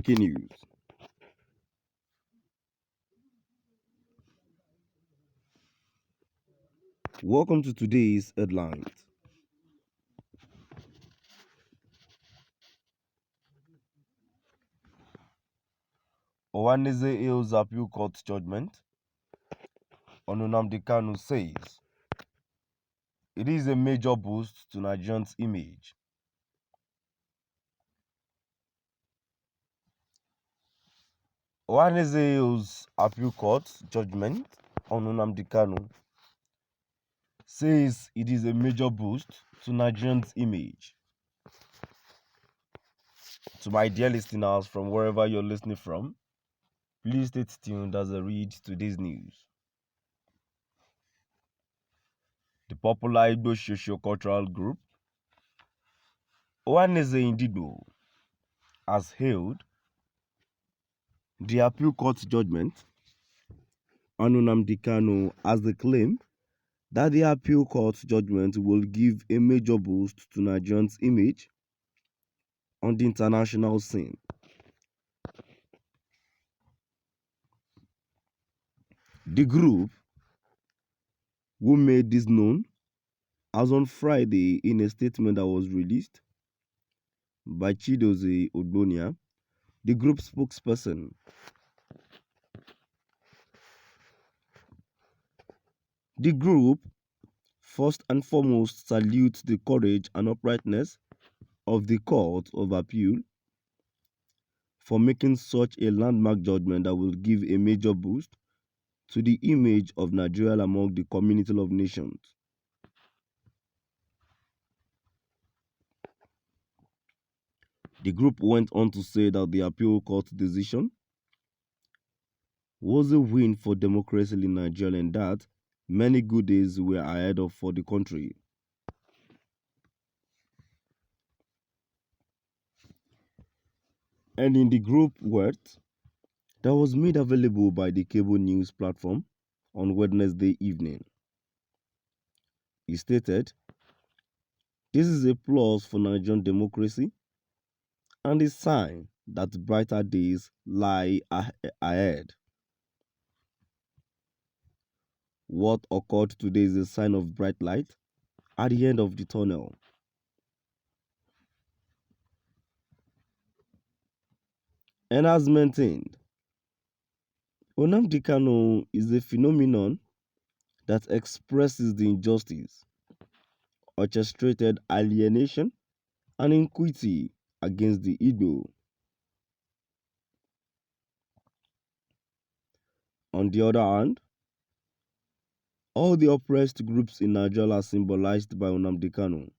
breaking news. Welcome to today's headlines. Owaneze hails appeal court judgment on Nnamdi Kanu says it is a major boost to Nigerians' image. Owaneze hails appeal court judgment on Nnamdi Kanu says it is a major boost to Nigerians' image. To my dear listeners from wherever you're listening from, please stay tuned as I read today's news. The popular Igbo socio-cultural group Owaneze Indido has hailed the appeal court judgment on Nnamdi Kanu as the claim that the appeal court judgment will give a major boost to Nigerians' image on the international scene. The group, who made this known as on Friday in a statement that was released by Chidozie Ogbonia, the group spokesperson, the group first and foremost salutes the courage and uprightness of the Court of Appeal for making such a landmark judgment that will give a major boost to the image of Nigeria among the community of nations. The group went on to say that the appeal court decision was a win for democracy in Nigeria and that many good days were ahead of for the country. And in the group words that was made available by the cable news platform on Wednesday evening, he stated, "This is a plus for Nigerian democracy and a sign that brighter days lie ahead. What occurred today is a sign of bright light at the end of the tunnel." And as maintained, Nnamdi Kanu is a phenomenon that expresses the injustice, orchestrated alienation, and iniquity against the Igbo. On the other hand, all the oppressed groups in Nigeria are symbolized by Nnamdi Kanu.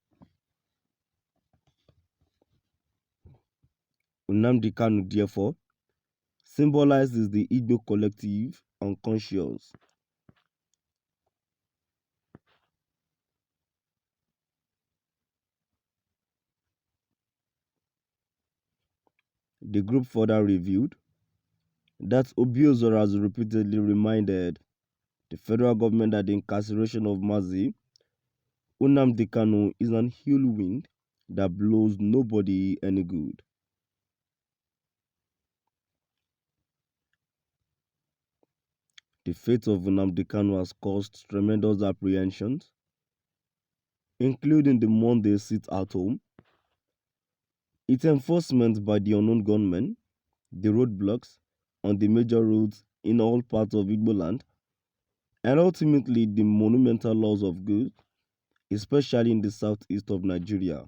Nnamdi Kanu, therefore, symbolizes the Igbo collective unconscious. The group further revealed that Obiozor has repeatedly reminded the federal government that the incarceration of Mazi Nnamdi Kanu is an ill wind that blows nobody any good. The fate of Nnamdi Kanu has caused tremendous apprehensions, including the Monday sit at home, its enforcement by the unknown gunmen, the roadblocks on the major roads in all parts of Igbo land, and ultimately the monumental loss of goods, especially in the southeast of Nigeria.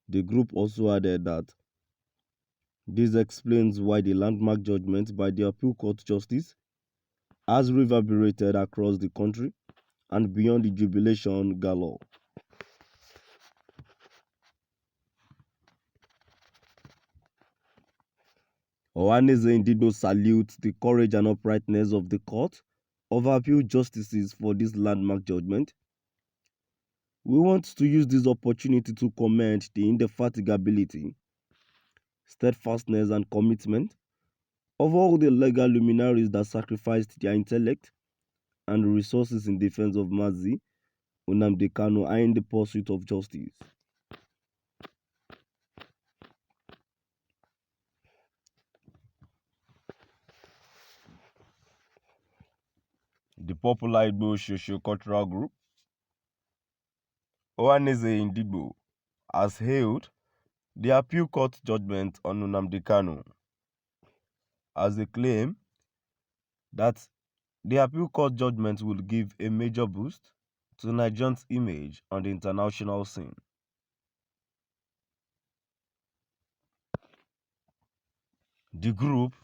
The group also added that this explains why the landmark judgment by the Appeal Court Justice has reverberated across the country and beyond the jubilation gala. Owaneze Indido salutes the courage and uprightness of the Court of Appeal Justices for this landmark judgment. We want to use this opportunity to commend the indefatigability, steadfastness, and commitment of all the legal luminaries that sacrificed their intellect and resources in defense of Mazi Nnamdi Kanu are in the pursuit of justice. The popular Igbo socio-cultural group Ohaneze Ndigbo has hailed the appeal court judgment on Nnamdi Kanu as they claim that the appeal court judgment will give a major boost to Nigerians' image on the international scene. The group,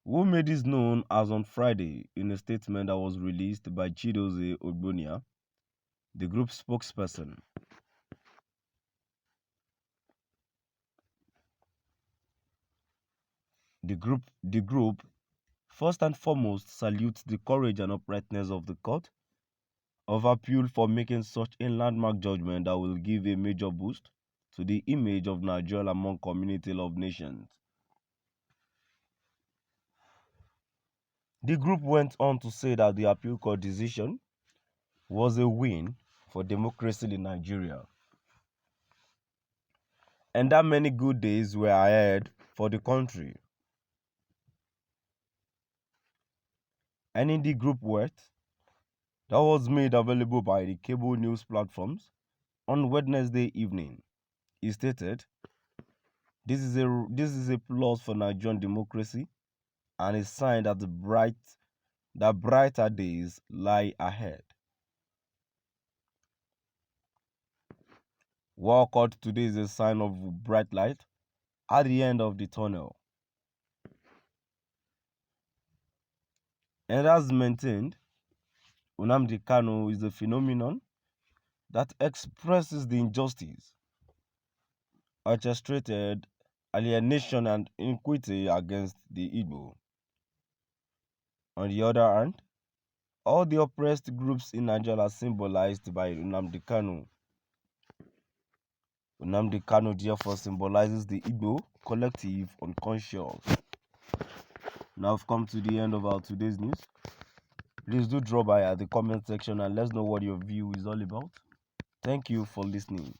who made this known as on Friday in a statement that was released by Chidozie Ogbonia, the group spokesperson, the group first and foremost salutes the courage and uprightness of the court of appeal for making such a landmark judgment that will give a major boost to the image of Nigeria among community of nations. The group went on to say that the appeal court decision was a win for democracy in Nigeria, and that many good days were ahead for the country. And in the group words that was made available by the cable news platforms on Wednesday evening, he stated, this is a plus for Nigerian democracy and a sign that brighter days lie ahead. What occurred today is a sign of bright light at the end of the tunnel. And as maintained, Nnamdi Kanu is a phenomenon that expresses the injustice, orchestrated alienation and iniquity against the Igbo. On the other hand, all the oppressed groups in Nigeria are symbolized by Nnamdi Kanu. Nnamdi Kanu therefore symbolizes the Igbo collective unconscious. Now I've come to the end of our today's news. Please do drop by at the comment section and let us know what your view is all about. Thank you for listening.